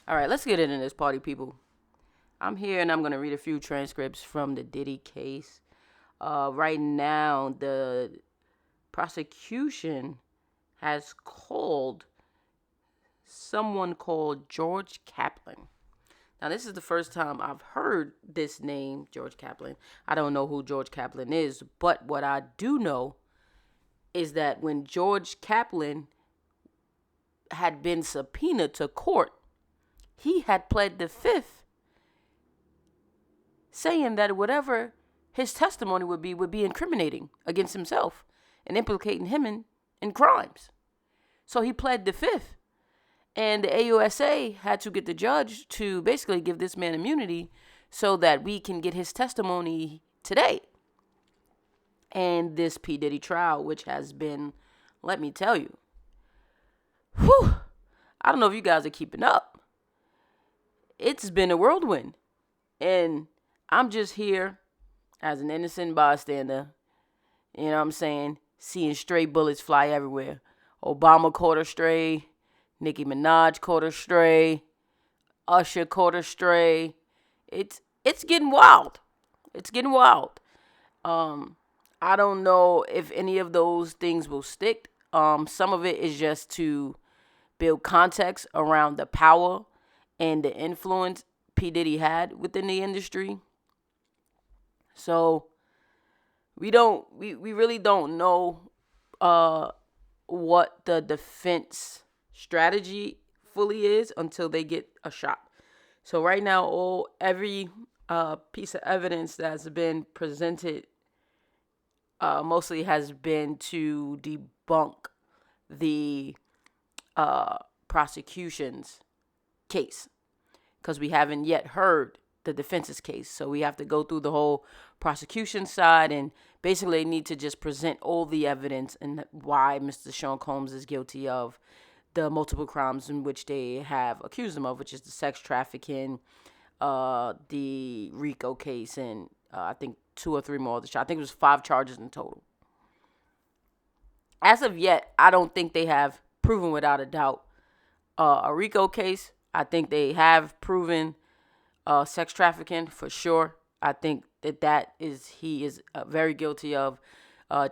All right, let's get into this, party people. I'm here and I'm going to read a few transcripts from the Diddy case. Right now, the prosecution has called someone called George Kaplan. Now, this is the first time I've heard this name, George Kaplan. I don't know who George Kaplan is, but what I do know is that when George Kaplan had been subpoenaed to court, he had pled the fifth, saying that whatever his testimony would be incriminating against himself and implicating him in crimes. So he pled the fifth. And the AUSA had to get the judge to basically give this man immunity so that we can get his testimony today. And this P. Diddy trial, which has been, let me tell you, I don't know if you guys are keeping up. It's been a whirlwind. And I'm just here as an innocent bystander, you know what I'm saying, seeing stray bullets fly everywhere. Obama caught a stray. Nicki Minaj caught a stray. Usher caught a stray. It's getting wild. It's getting wild. I don't know if any of those things will stick. Some of it is just to build context around the power and the influence P. Diddy had within the industry. So we really don't know what the defense strategy fully is until they get a shot. So right now, every piece of evidence that's been presented mostly has been to debunk the prosecution's case, because we haven't yet heard the defense's case. So we have to go through the whole prosecution side, and basically need to just present all the evidence and why Mr. Sean Combs is guilty of the multiple crimes in which they have accused him of, which is the sex trafficking, the RICO case, and I think 2 or 3 more. I think it was 5 charges in total. As of yet, I don't think they have proven without a doubt a RICO case. I think they have proven sex trafficking for sure. I think he is very guilty of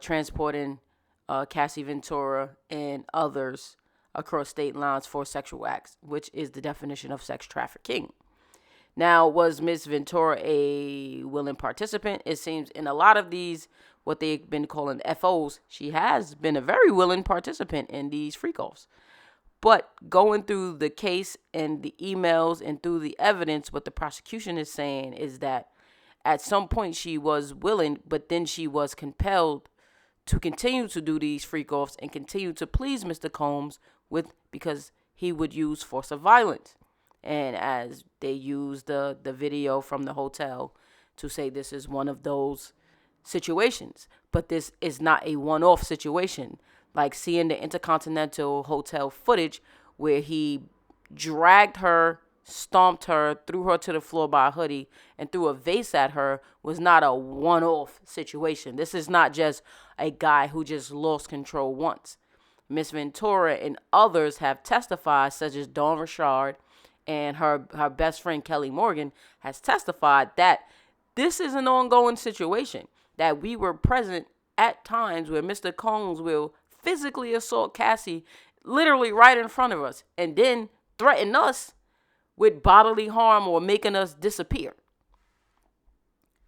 transporting Cassie Ventura and others across state lines for sexual acts, which is the definition of sex trafficking. Now, was Miss Ventura a willing participant? It seems in a lot of these, what they've been calling FOs, she has been a very willing participant in these freak-offs. But going through the case and the emails and through the evidence, what the prosecution is saying is that at some point she was willing, but then she was compelled to continue to do these freak-offs and continue to please Mr. Combs because he would use force of violence. And as they used the video from the hotel to say this is one of those situations. But this is not a one-off situation. Like seeing the Intercontinental Hotel footage where he dragged her, stomped her, threw her to the floor by a hoodie, and threw a vase at her was not a one-off situation. This is not just a guy who just lost control once. Miss Ventura and others have testified, such as Dawn Richard and her best friend Kelly Morgan has testified that this is an ongoing situation, that we were present at times where Mr. Combs will physically assault Cassie literally right in front of us and then threaten us with bodily harm or making us disappear.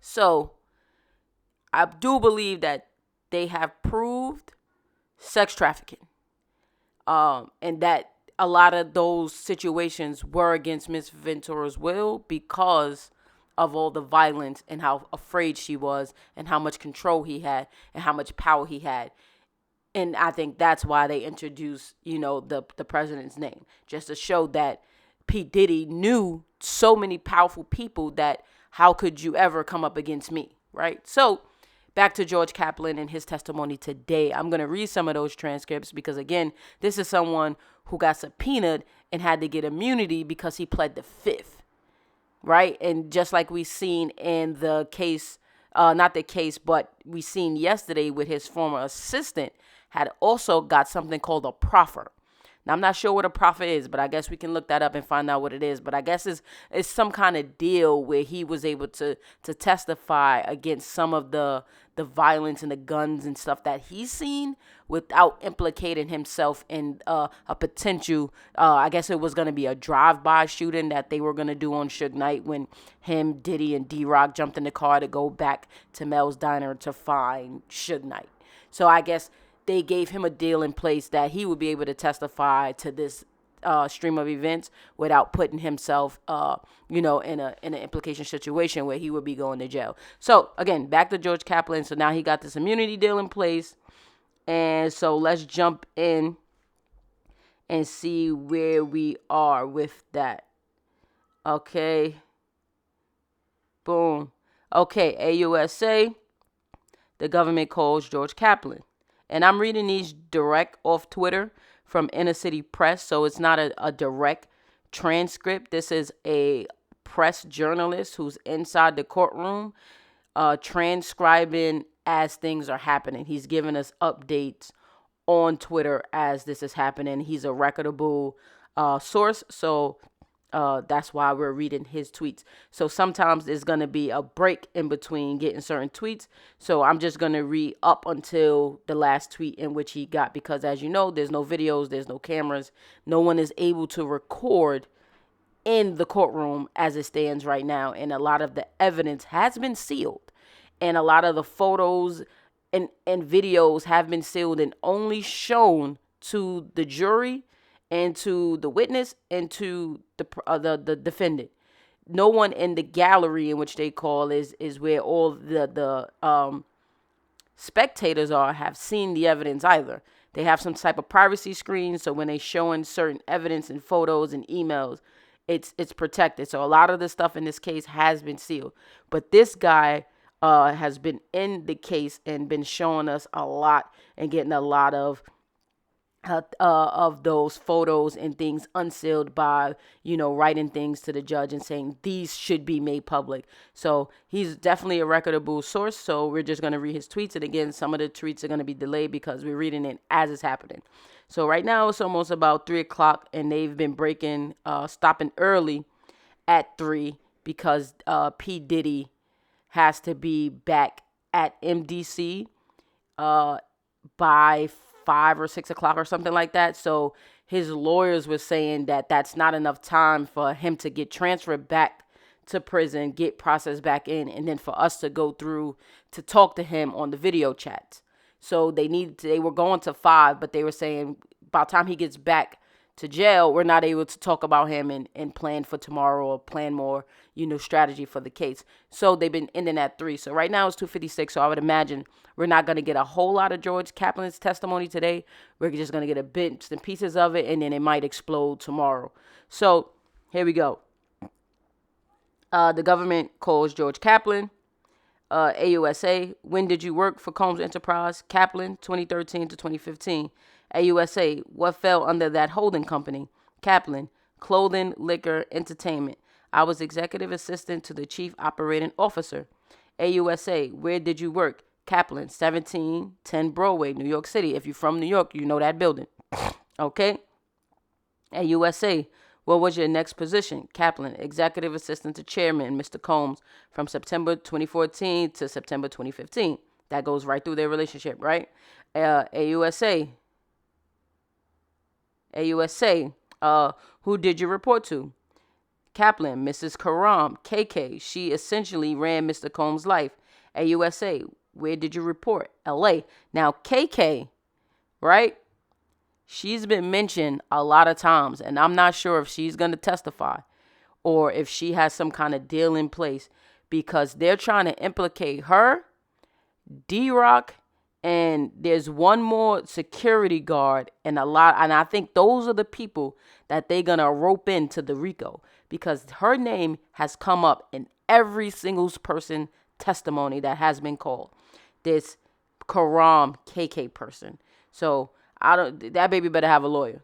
So I do believe that they have proved sex trafficking, and that a lot of those situations were against Miss Ventura's will because of all the violence and how afraid she was and how much control he had and how much power he had. And I think that's why they introduced, the president's name, just to show that P. Diddy knew so many powerful people that how could you ever come up against me, right? So back to George Kaplan and his testimony today. I'm going to read some of those transcripts because, again, this is someone who got subpoenaed and had to get immunity because he pled the fifth, right? And just like we seen in the case, not the case, but we seen yesterday with his former assistant, had also got something called a proffer. Now, I'm not sure what a proffer is, but I guess we can look that up and find out what it is. But I guess it's some kind of deal where he was able to testify against some of the violence and the guns and stuff that he's seen without implicating himself in a potential, I guess it was going to be a drive-by shooting that they were going to do on Suge Knight when him, Diddy, and D-Rock jumped in the car to go back to Mel's Diner to find Suge Knight. So I guess they gave him a deal in place that he would be able to testify to this stream of events without putting himself, in an implication situation where he would be going to jail. So again, back to George Kaplan. So now he got this immunity deal in place, and so let's jump in and see where we are with that. Okay. Boom. Okay, AUSA. The government calls George Kaplan. And I'm reading these direct off Twitter from Inner City Press, so it's not a direct transcript. This is a press journalist who's inside the courtroom transcribing as things are happening. He's giving us updates on Twitter as this is happening. He's a reputable source, so that's why we're reading his tweets. So sometimes there's going to be a break in between getting certain tweets. So I'm just going to read up until the last tweet in which he got, because as you know, there's no videos, there's no cameras. No one is able to record in the courtroom as it stands right now. And a lot of the evidence has been sealed. And a lot of the photos and videos have been sealed and only shown to the jury and to the witness and to the defendant. No one in the gallery, in which they call is where all the spectators have seen the evidence either. They have some type of privacy screen, so when they showing certain evidence and photos and emails, it's protected. So a lot of the stuff in this case has been sealed. But this guy has been in the case and been showing us a lot and getting a lot of those photos and things unsealed by, writing things to the judge and saying these should be made public. So he's definitely a reputable source. So we're just going to read his tweets. And again, some of the tweets are going to be delayed because we're reading it as it's happening. So right now it's almost about 3:00 and they've been stopping early at 3 because P. Diddy has to be back at MDC by 5 or 6 o'clock or something like that. So his lawyers were saying that that's not enough time for him to get transferred back to prison, get processed back in, and then for us to go through to talk to him on the video chats. So they were going to 5, but they were saying by the time he gets back to jail, we're not able to talk about him and plan for tomorrow or plan more, strategy for the case. So they've been ending at 3. So right now it's 2:56. So I would imagine we're not going to get a whole lot of George Kaplan's testimony today. We're just going to get a bits and pieces of it, and then it might explode tomorrow. So here we go. The government calls George Kaplan. AUSA, when did you work for Combs Enterprise? Kaplan, 2013 to 2015. AUSA, what fell under that holding company? Kaplan, clothing, liquor, entertainment. I was executive assistant to the chief operating officer. AUSA, where did you work? Kaplan, 1710 Broadway, New York City. If you're from New York, you know that building. Okay. AUSA, what was your next position? Kaplan, executive assistant to chairman, Mr. Combs, from September 2014 to September 2015. That goes right through their relationship, right? AUSA, who did you report to? Kaplan, Mrs. Karam, KK. She essentially ran Mr. Combs' life. AUSA, where did you report? LA. Now, KK, right? She's been mentioned a lot of times, and I'm not sure if she's going to testify or if she has some kind of deal in place because they're trying to implicate her, D-Rock, and there's one more security guard and I think those are the people that they're going to rope into the RICO because her name has come up in every single person testimony that has been called. This Karam KK person. So that baby better have a lawyer.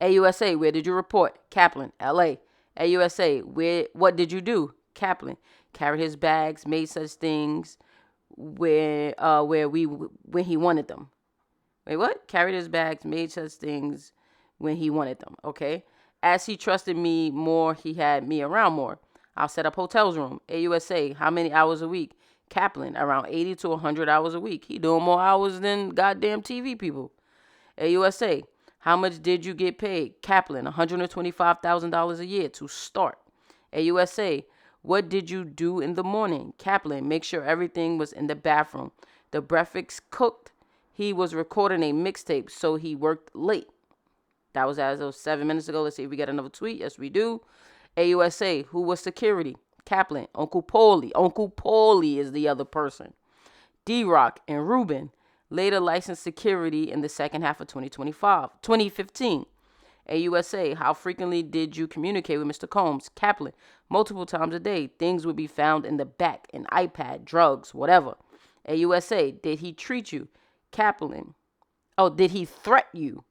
AUSA, where did you report? Kaplan, LA. AUSA, what did you do? Kaplan, carried his bags, made such things when he wanted them. Wait, what? Carried his bags, made such things when he wanted them. Okay. As he trusted me more, he had me around more. I'll set up hotels room. AUSA, how many hours a week? Kaplan, around 80 to 100 hours a week. He doing more hours than goddamn TV people. AUSA, how much did you get paid? Kaplan, $125,000 a year to start. AUSA, what did you do in the morning? Kaplan, make sure everything was in the bathroom. The breakfast cooked. He was recording a mixtape, so he worked late. That was as of 7 minutes ago. Let's see if we get another tweet. Yes, we do. AUSA, who was security? Kaplan, Uncle Paulie. Uncle Paulie is the other person. D-Rock and Ruben, later licensed security in the second half of 2015. AUSA, how frequently did you communicate with Mr. Combs? Kaplan, multiple times a day. Things would be found in the back, an iPad, drugs, whatever. AUSA, did he treat you? Kaplan, oh, did he threaten you?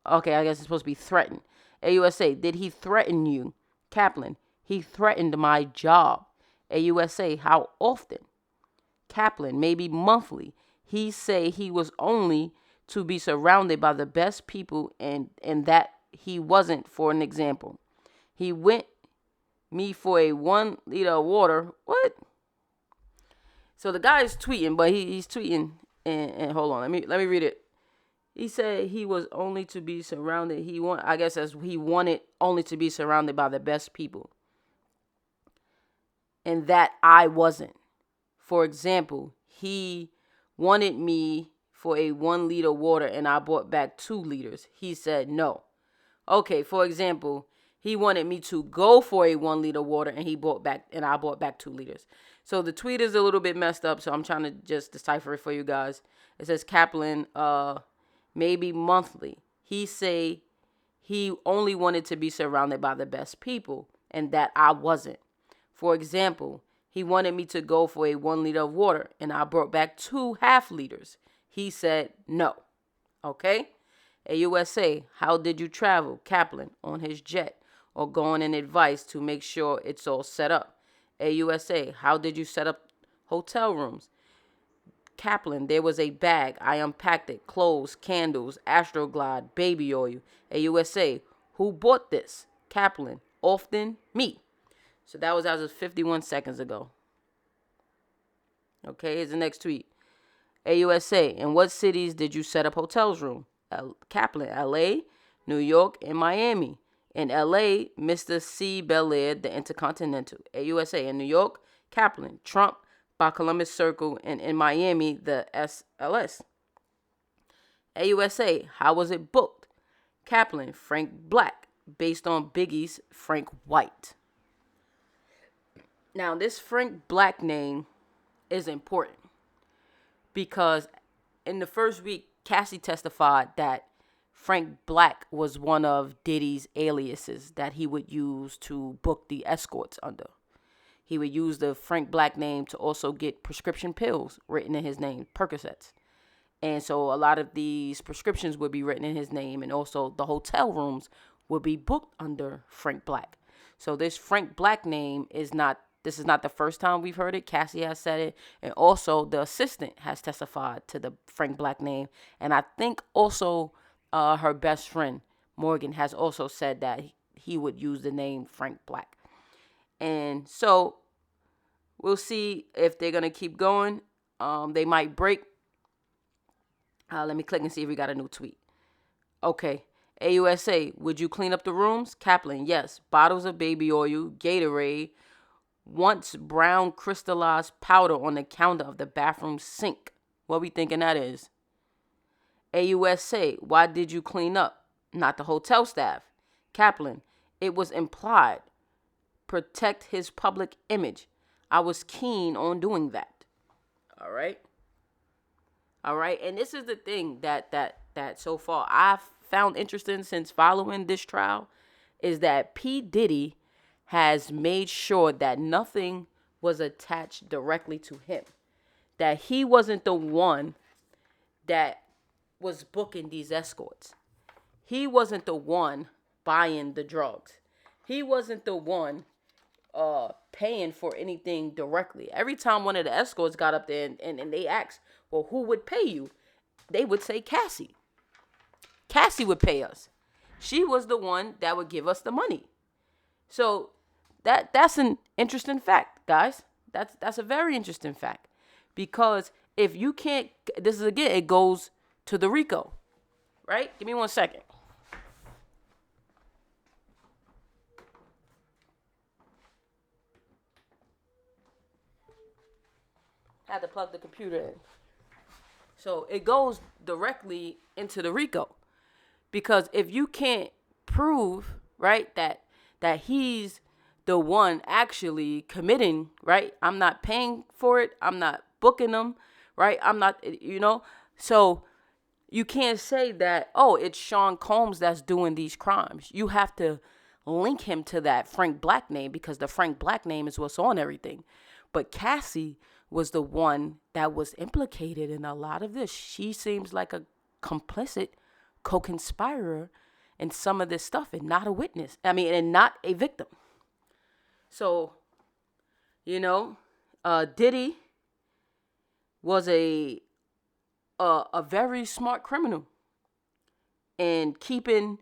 Okay, I guess it's supposed to be threatened. AUSA, did he threaten you? Kaplan, he threatened my job. AUSA, how often? Kaplan, maybe monthly. He say he was only to be surrounded by the best people and that he wasn't, for an example. He went me for a 1 liter of water. What? So the guy is tweeting, but he's tweeting and hold on, let me read it. He said he was only to be surrounded. I guess as he wanted only to be surrounded by the best people. And that I wasn't. For example, he wanted me for a 1 liter water and I bought back 2 liters. He said no. Okay, for example, he wanted me to go for a 1 liter water and I bought back 2 liters. So the tweet is a little bit messed up, so I'm trying to just decipher it for you guys. It says Kaplan, maybe monthly. He say he only wanted to be surrounded by the best people and that I wasn't. For example, he wanted me to go for a 1 liter of water and I brought back 2 half liters. He said no. Okay? AUSA, how did you travel? Kaplan, on his jet or going in advice to make sure it's all set up. AUSA, how did you set up hotel rooms? Kaplan, there was a bag. I unpacked it. Clothes, candles, Astroglide, baby oil. AUSA, who bought this? Kaplan, often me. So that was as of 51 seconds ago. Okay, here's the next tweet. AUSA, in what cities did you set up hotels room? Kaplan, LA, New York, and Miami. In LA, Mr. C. Bel Air, the Intercontinental. AUSA, in New York, Kaplan, Trump, by Columbus Circle, and in Miami, the SLS. AUSA, how was it booked? Kaplan, Frank Black, based on Biggie's Frank White. Now, this Frank Black name is important because in the first week, Cassie testified that Frank Black was one of Diddy's aliases that he would use to book the escorts under. He would use the Frank Black name to also get prescription pills written in his name, Percocets. And so a lot of these prescriptions would be written in his name, and also the hotel rooms would be booked under Frank Black. So this Frank Black name is not the first time we've heard it. Cassie has said it, and also the assistant has testified to the Frank Black name. And I think also her best friend, Morgan, has also said that he would use the name Frank Black. And so we'll see if they're going to keep going. They might break. Let me click and see if we got a new tweet. Okay. AUSA, would you clean up the rooms? Kaplan, yes. Bottles of baby oil, Gatorade, once brown crystallized powder on the counter of the bathroom sink. What we thinking that is? AUSA, why did you clean up? Not the hotel staff. Kaplan, it was implied. Protect his public image. I was keen on doing that. All right. And this is the thing that so far I've found interesting since following this trial is that P. Diddy has made sure that nothing was attached directly to him. That he wasn't the one that was booking these escorts. He wasn't the one buying the drugs. He wasn't the one paying for anything directly. Every time one of the escorts got up there and they asked, well, who would pay you? they would say Cassie. Cassie would pay us. She was the one that would give us the money. So that's an interesting fact, guys. That's a very interesting fact. Because if you can't, this is again, it goes to the RICO, right? Give me 1 second. I had to plug the computer in. So it goes directly into the RICO. Because if you can't prove, right, that he's the one actually committing, right? I'm not paying for it. I'm not booking them, right? I'm not, so you can't say that, oh, it's Sean Combs that's doing these crimes. You have to link him to that Frank Black name because the Frank Black name is what's on everything. But Cassie was the one that was implicated in a lot of this. She seems like a complicit co-conspirator in some of this stuff and not a witness. And not a victim. So, Diddy was a very smart criminal and keeping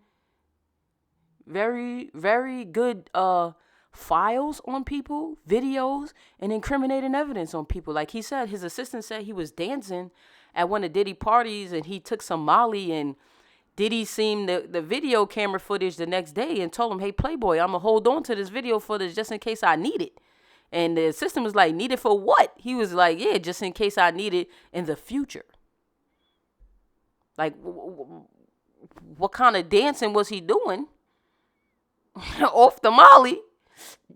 very, very good files on people, videos, and incriminating evidence on people. Like he said, his assistant said he was dancing at one of Diddy parties and he took some Molly, and Diddy seen the video camera footage the next day and told him, hey, Playboy, I'm going to hold on to this video footage just in case I need it. And the assistant was like, need it for what? He was like, yeah, just in case I need it in the future. Like, what kind of dancing was he doing off the Molly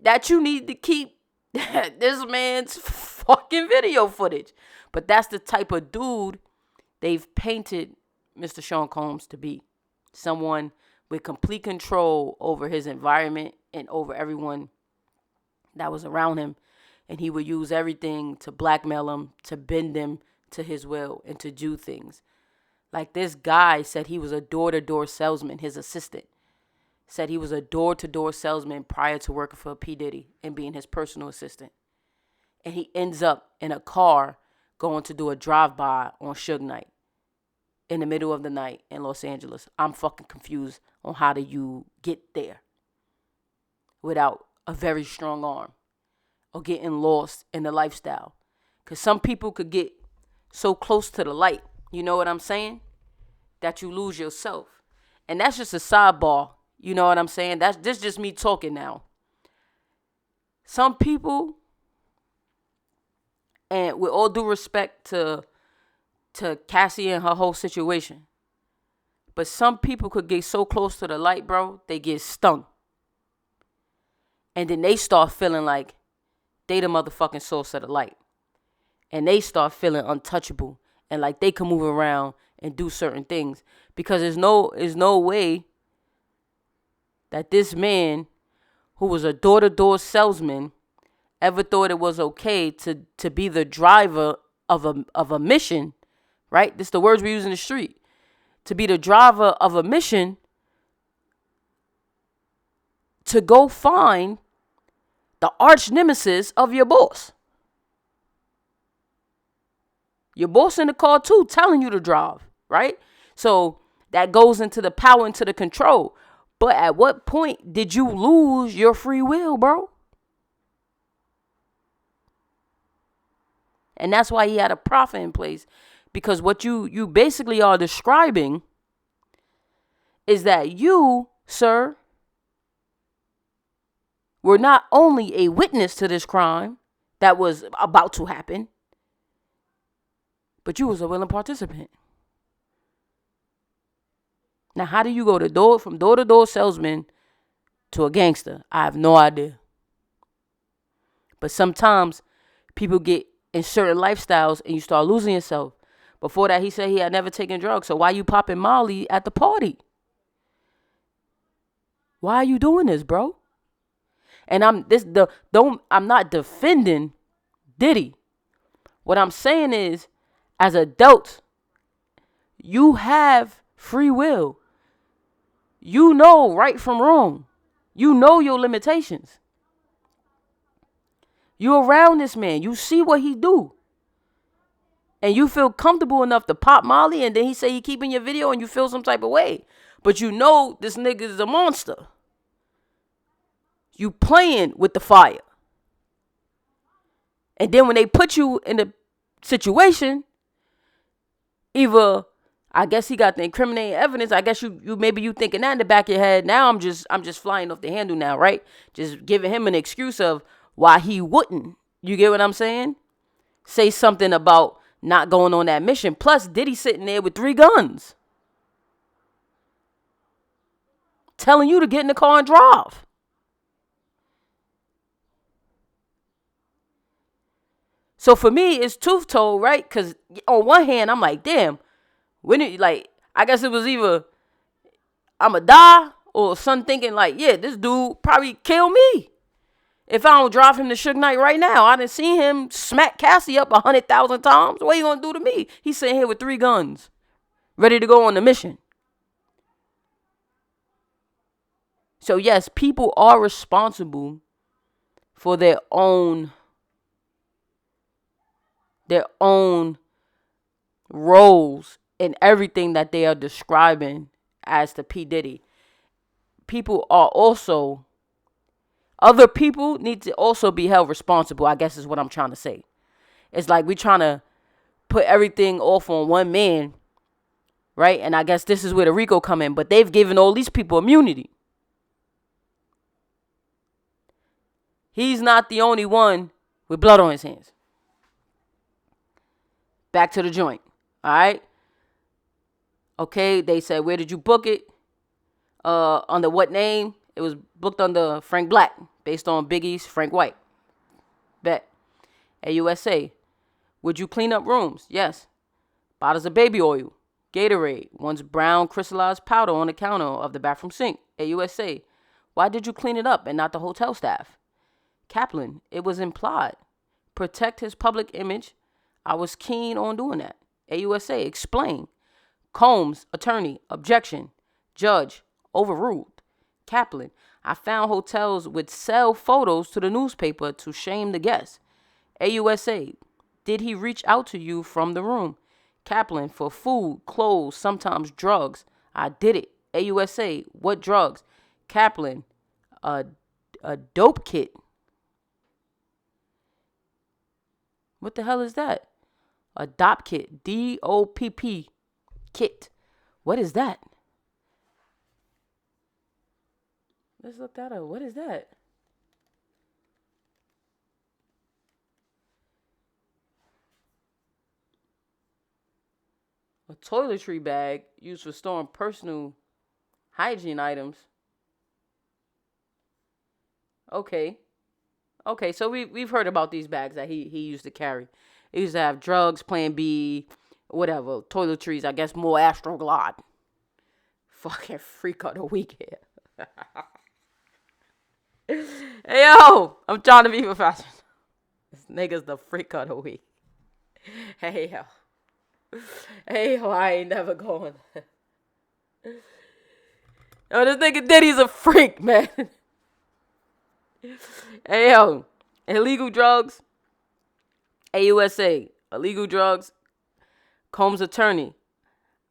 that you need to keep this man's fucking video footage? But that's the type of dude they've painted Mr. Sean Combs to be. Someone with complete control over his environment and over everyone that was around him. And he would use everything to blackmail him, to bend him to his will, and to do things. Like this guy said he was a door-to-door salesman, his assistant. Said he was a door-to-door salesman prior to working for P. Diddy and being his personal assistant. And he ends up in a car going to do a drive-by on Suge Knight in the middle of the night in Los Angeles. I'm fucking confused on how do you get there without a very strong arm or getting lost in the lifestyle. Because some people could get so close to the light, you know what I'm saying, that you lose yourself. And that's just a sidebar, you know what I'm saying? This just me talking now. Some people, and with all due respect to Cassie and her whole situation, but some people could get so close to the light, bro, they get stung. And then they start feeling like they the motherfucking source of the light. And they start feeling untouchable and like they can move around and do certain things. Because there's no way that this man who was a door-to-door salesman ever thought it was okay to be the driver of a mission, right? This is the words we use in the street. To be the driver of a mission to go find the arch nemesis of your boss. Your boss in the car too, telling you to drive, right? So that goes into the power, into the control. But at what point did you lose your free will, bro? And that's why he had a prophet in place. Because what you basically are describing is that you, sir, were not only a witness to this crime that was about to happen, but you was a willing participant. Now, how do you go from door-to-door salesman to a gangster? I have no idea. But sometimes people get in certain lifestyles and you start losing yourself. Before that, he said he had never taken drugs. So why you popping Molly at the party? Why are you doing this, bro? And I'm not defending Diddy. What I'm saying is, as adults, you have free will. You know right from wrong. You know your limitations. You around this man. You see what he do. and you feel comfortable enough to pop Molly, and then he say he keeping your video and you feel some type of way. But you know this nigga is a monster. You playing with the fire. And then when they put you in the situation, either I guess he got the incriminating evidence. I guess you maybe you thinking that in the back of your head. Now I'm just flying off the handle now, right? Just giving him an excuse of why he wouldn't. You get what I'm saying? Say something about not going on that mission. Plus, Diddy sitting there with 3 guns. Telling you to get in the car and drive. So for me, it's tooth told, right? Because on one hand, I'm like, damn. I guess it was either I'ma die or son thinking like, yeah, this dude probably kill me. If I don't drive him to Suge Knight right now, I done seen him smack Cassie up 100,000 times. What you gonna do to me? He's sitting here with 3 guns, ready to go on the mission. So yes, people are responsible for their own roles in everything that they are describing as to P. Diddy. Other people need to also be held responsible, I guess is what I'm trying to say. It's like we trying to put everything off on one man, right? And I guess this is where the RICO come in, but they've given all these people immunity. He's not the only one with blood on his hands. Back to the joint, all right? Okay, they said, where did you book it? Under what name? It was booked under Frank Black, based on Biggie's Frank White. Bet. AUSA. Would you clean up rooms? Yes. Bottles of baby oil. Gatorade. One's brown crystallized powder on the counter of the bathroom sink. AUSA. Why did you clean it up and not the hotel staff? Kaplan. It was implied. Protect his public image. I was keen on doing that. AUSA. Explain. Combs. Attorney. Objection. Judge. Overruled. Kaplan. I found hotels would sell photos to the newspaper to shame the guests. AUSA. Did he reach out to you from the room? Kaplan. For food, clothes, sometimes drugs. I did it. AUSA. What drugs? Kaplan. A dope kit. What the hell is that? A DOP kit. DOPP kit. What is that? Let's look that up. What is that? A toiletry bag used for storing personal hygiene items. Okay, so we've heard about these bags that he used to carry. He used to have drugs, Plan B, whatever, toiletries, I guess more Astroglide. Fucking freak of the week here. Hey, yo, I'm trying to be professional. This nigga's the freak of the week. Hey, yo, I ain't never going. Yo, this nigga Diddy's a freak, man. Hey, yo, illegal drugs. AUSA, illegal drugs. Combs attorney.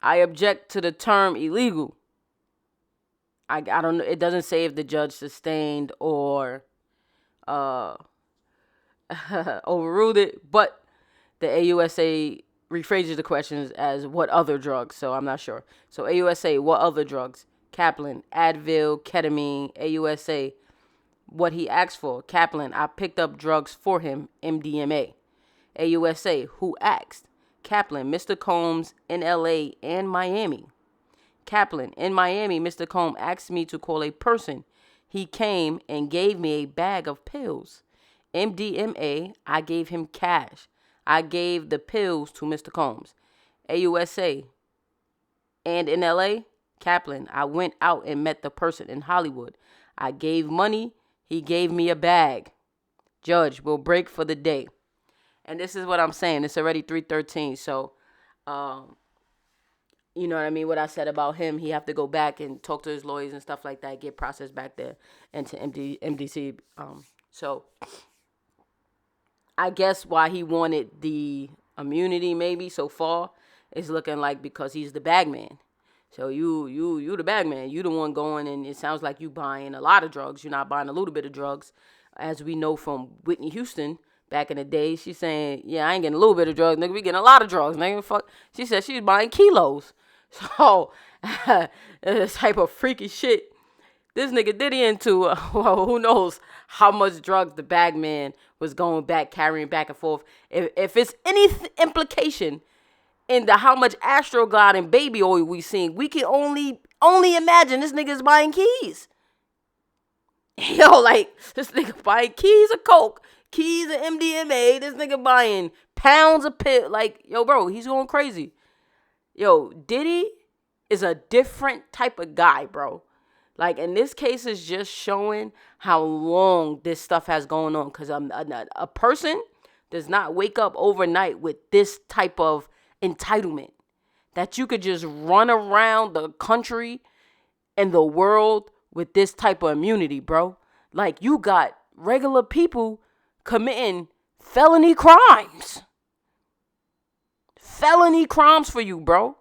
I object to the term illegal. I don't know. It doesn't say if the judge sustained or overruled it, but the AUSA rephrases the questions as what other drugs. So I'm not sure. So AUSA, what other drugs? Kaplan, Advil, ketamine. AUSA, what he asked for. Kaplan, I picked up drugs for him. MDMA. AUSA, who asked? Kaplan, Mr. Combs in LA and Miami. Kaplan, in Miami, Mr. Combs asked me to call a person. He came and gave me a bag of pills. MDMA, I gave him cash. I gave the pills to Mr. Combs. AUSA, and in LA, Kaplan, I went out and met the person in Hollywood. I gave money. He gave me a bag. Judge, will break for the day. And this is what I'm saying. It's already 3:13, so you know what I mean? What I said about him, he have to go back and talk to his lawyers and stuff like that, get processed back there into MDC. So I guess why he wanted the immunity maybe so far. It's looking like because he's the bag man. So you the bag man. You the one going, and it sounds like you buying a lot of drugs. You're not buying a little bit of drugs. As we know from Whitney Houston back in the day, she's saying, yeah, I ain't getting a little bit of drugs, nigga. We getting a lot of drugs, nigga. Fuck. She said she's buying kilos. So, this type of freaky shit this nigga Diddy into, well, who knows how much drugs the bag man was going back, carrying back and forth. If it's any implication into how much Astroglide and baby oil we seen, we can only imagine this nigga's buying keys. Yo, like, this nigga buying keys of coke, keys of MDMA, this nigga buying pounds of pill. Like, yo, bro, he's going crazy. Yo, Diddy is a different type of guy, bro. Like, in this case, is just showing how long this stuff has going on. Because a person does not wake up overnight with this type of entitlement that you could just run around the country and the world with this type of immunity, bro. Like, you got regular people committing felony crimes. Felony crimes for you, bro.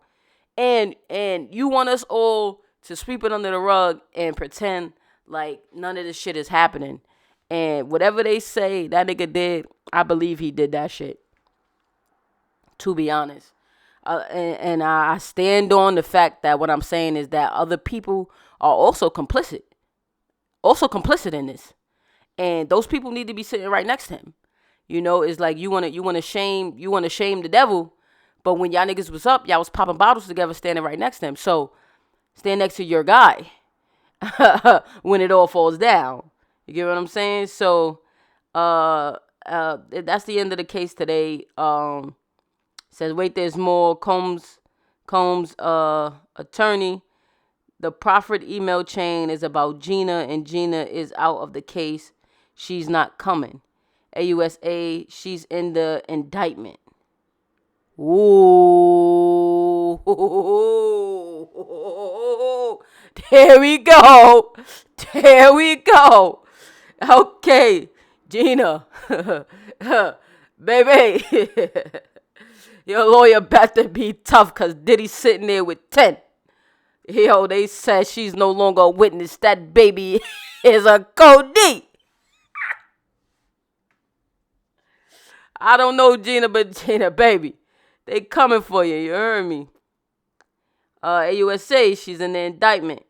And you want us all to sweep it under the rug and pretend like none of this shit is happening. And whatever they say that nigga did, I believe he did that shit. To be honest. And I stand on the fact that what I'm saying is that other people are also complicit. Also complicit in this. And those people need to be sitting right next to him. You know, it's like you wanna shame the devil, but when y'all niggas was up, y'all was popping bottles together standing right next to him. So stand next to your guy when it all falls down. You get what I'm saying? So that's the end of the case today. Says, wait, there's more. Combs attorney. The Prophet email chain is about Gina, and Gina is out of the case. She's not coming. AUSA, she's in the indictment. Ooh. There we go. There we go. Okay, Gina. Baby. Your lawyer better be tough because Diddy's sitting there with 10. Yo, they said she's no longer a witness. That baby is a Cody. I don't know Gina, but Gina, baby. They coming for you. You heard me. AUSA, she's in the indictment.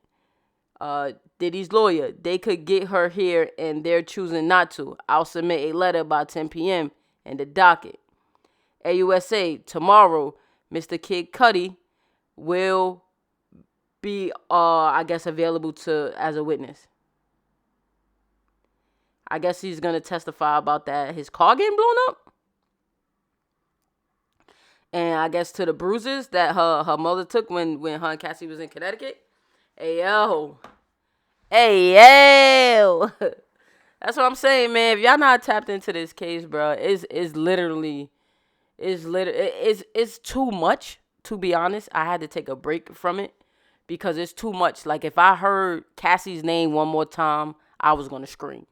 Diddy's lawyer, they could get her here and they're choosing not to. I'll submit a letter by 10 p.m. in the docket. AUSA, tomorrow, Mr. Kid Cudi will be, I guess, available as a witness. I guess he's going to testify about that, his car getting blown up. And I guess to the bruises that her mother took when her and Cassie was in Connecticut. Hey, yo. That's what I'm saying, man. If y'all not tapped into this case, bro, it's too much, to be honest. I had to take a break from it because it's too much. Like, if I heard Cassie's name one more time, I was going to scream.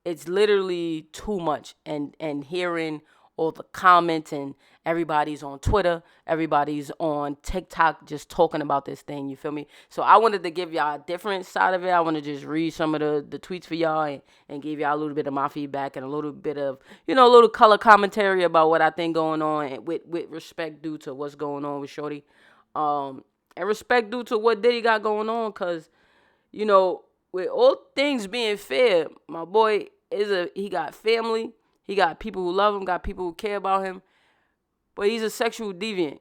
It's literally too much. And hearing all the comments, and everybody's on Twitter, everybody's on TikTok just talking about this thing, you feel me? So I wanted to give y'all a different side of it. I want to just read some of the tweets for y'all and give y'all a little bit of my feedback and a little bit of, a little color commentary about what I think going on with respect due to what's going on with Shorty. And respect due to what Diddy got going on, because, with all things being fair, my boy he got family. He got people who love him, got people who care about him. But he's a sexual deviant.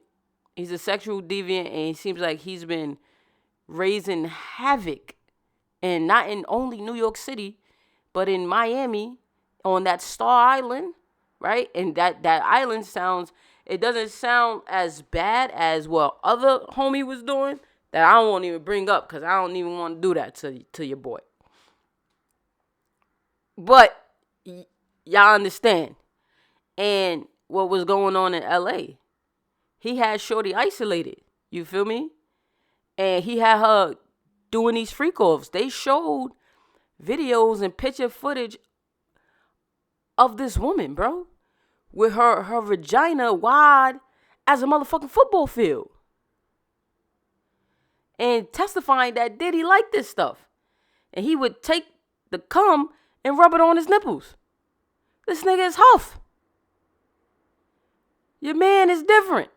And he seems like he's been raising havoc. And not in only New York City, but in Miami, on that Star Island, right? And that island it doesn't sound as bad as what other homie was doing, that I won't even bring up because I don't even want to do that to your boy. But y'all understand. And what was going on in LA. He had Shorty isolated. You feel me? And he had her doing these freak offs. They showed videos and picture footage of this woman, bro. with her vagina wide as a motherfucking football field. And testifying that Diddy liked this stuff. And he would take the cum and rub it on his nipples. This nigga is Huff. Your man is different.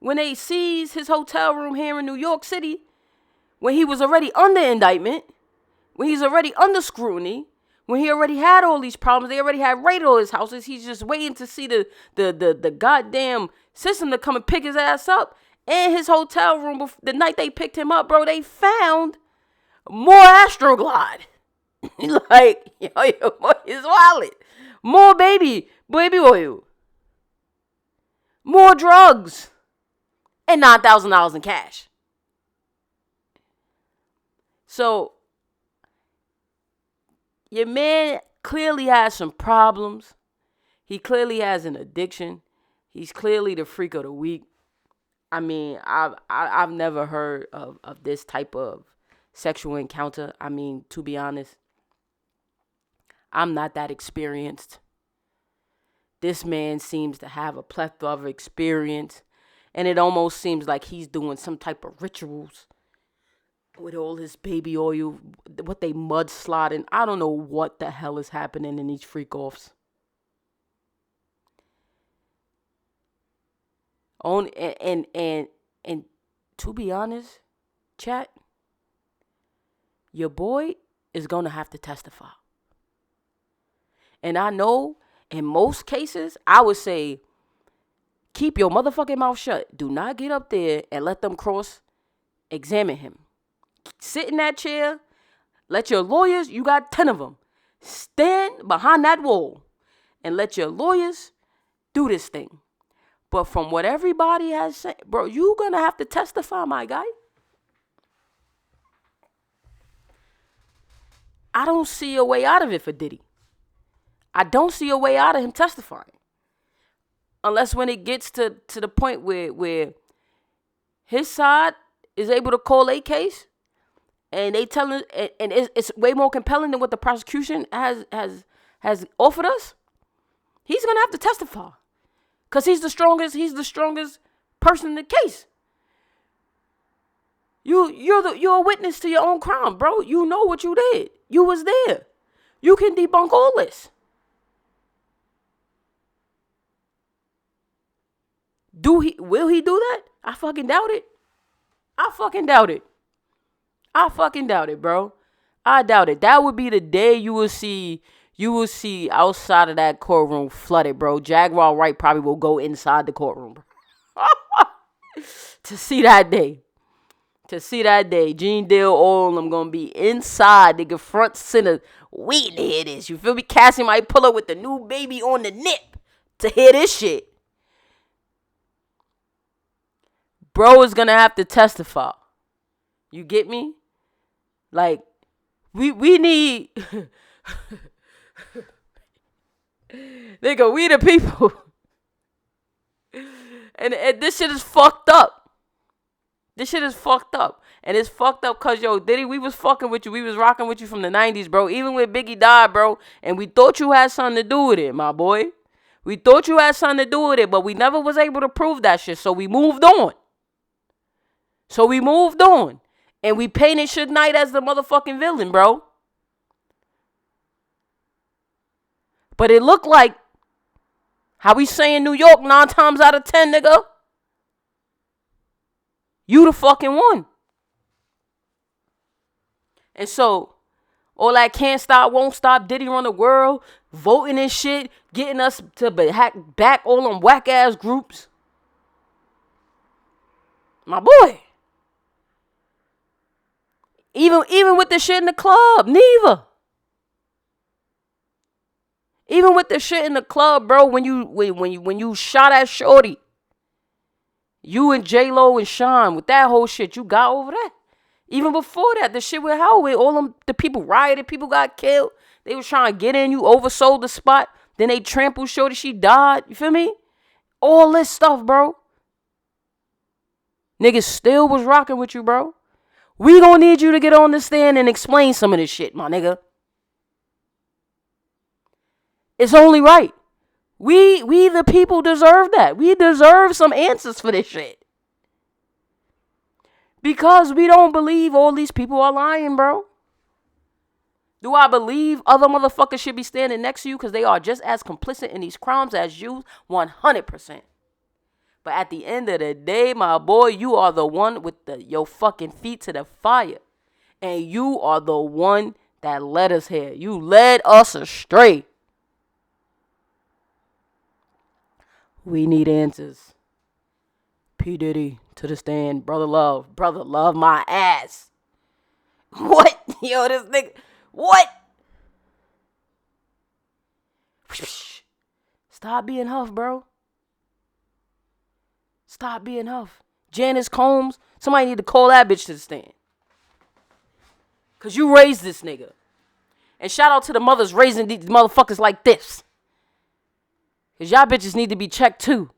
When they seized his hotel room here in New York City, when he was already under indictment, when he's already under scrutiny, when he already had all these problems, they already had raided all his houses, he's just waiting to see the goddamn system to come and pick his ass up. And his hotel room, the night they picked him up, bro, they found more Astroglide. Like, his wallet. More baby oil. More drugs. And $9,000 in cash. So, your man clearly has some problems. He clearly has an addiction. He's clearly the freak of the week. I mean, I've never heard of this type of sexual encounter. I mean, to be honest, I'm not that experienced. This man seems to have a plethora of experience, and it almost seems like he's doing some type of rituals with all his baby oil, what they mudsliding. I don't know what the hell is happening in these freak-offs. And to be honest, chat, your boy is going to have to testify. And I know in most cases, I would say, keep your motherfucking mouth shut. Do not get up there and let them cross-examine him. Sit in that chair. Let your lawyers, you got 10 of them, stand behind that wall and let your lawyers do this thing. But from what everybody has said, bro, you're going to have to testify, my guy. I don't see a way out of it for Diddy. I don't see a way out of him testifying. Unless when it gets to the point where his side is able to call a case and they tell him, and it's way more compelling than what the prosecution has offered us, he's going to have to testify. Because he's the strongest person in the case. You're a witness to your own crime, bro. You know what you did. You was there. You can debunk all this. Will he do that? I fucking doubt it. I fucking doubt it, bro. I doubt it. That would be the day you will see outside of that courtroom flooded, bro. Jaguar Wright probably will go inside the courtroom, bro. To see that day. Gene Dale, all of them gonna be inside, nigga, front center, waiting to hear this. You feel me? Cassie might pull up with the new baby on the nip to hear this shit. Bro is gonna have to testify. You get me? Like, we need... Nigga, we the people. And this shit is fucked up. And it's fucked up because, yo, Diddy, we was fucking with you. We was rocking with you from the 90s, bro. Even when Biggie died, bro. And we thought you had something to do with it, my boy. We thought you had something to do with it, but we never was able to prove that shit. So we moved on. And we painted Suge Knight as the motherfucking villain, bro. But it looked like how we say in New York 9 times out of 10, nigga. You the fucking one. And so, all that can't stop, won't stop, Diddy run the world, voting and shit, getting us to back all them whack ass groups. My boy. Even with the shit in the club, neither. Even with the shit in the club, bro, when you shot at Shorty, you and J-Lo and Sean, with that whole shit, you got over that. Even before that, the shit with Howard, the people rioted, people got killed. They was trying to get in, you oversold the spot. Then they trampled Shorty, she died. You feel me? All this stuff, bro. Niggas still was rocking with you, bro. We gonna need you to get on the stand and explain some of this shit, my nigga. It's only right. We the people deserve that. We deserve some answers for this shit. Because we don't believe all these people are lying, bro. Do I believe other motherfuckers should be standing next to you because they are just as complicit in these crimes as you? 100%. But at the end of the day, my boy, you are the one with your fucking feet to the fire. And you are the one that led us here. You led us astray. We need answers. P. Diddy to the stand. Brother love my ass. What? Yo, this nigga. What? Stop being Huff, bro. Stop being Huff. Janice Combs, somebody need to call that bitch to the stand. Because you raised this nigga. And shout out to the mothers raising these motherfuckers like this. Because y'all bitches need to be checked too.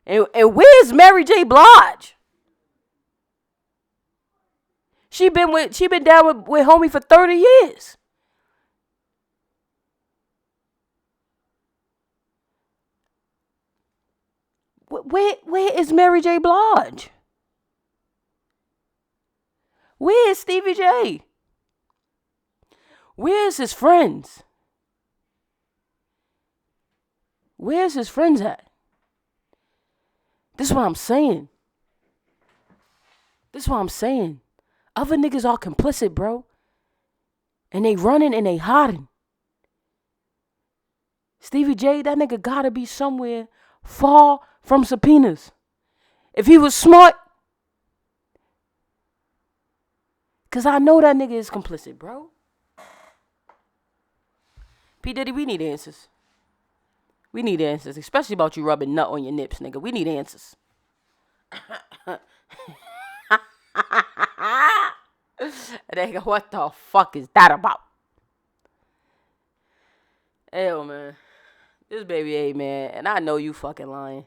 And where's Mary J. Blige? She been down with homie for 30 years. Where is Mary J. Blige? Where is Stevie J? Where's his friends? Where's his friends at? This is what I'm saying. Other niggas are complicit, bro. And they running and they hiding. Stevie J, that nigga gotta be somewhere far from subpoenas. If he was smart, because I know that nigga is complicit, bro. P. Diddy, we need answers. We need answers, especially about you rubbing nut on your nips, nigga. We need answers. Nigga, what the fuck is that about? Hell, man. This baby A, man, and I know you fucking lying.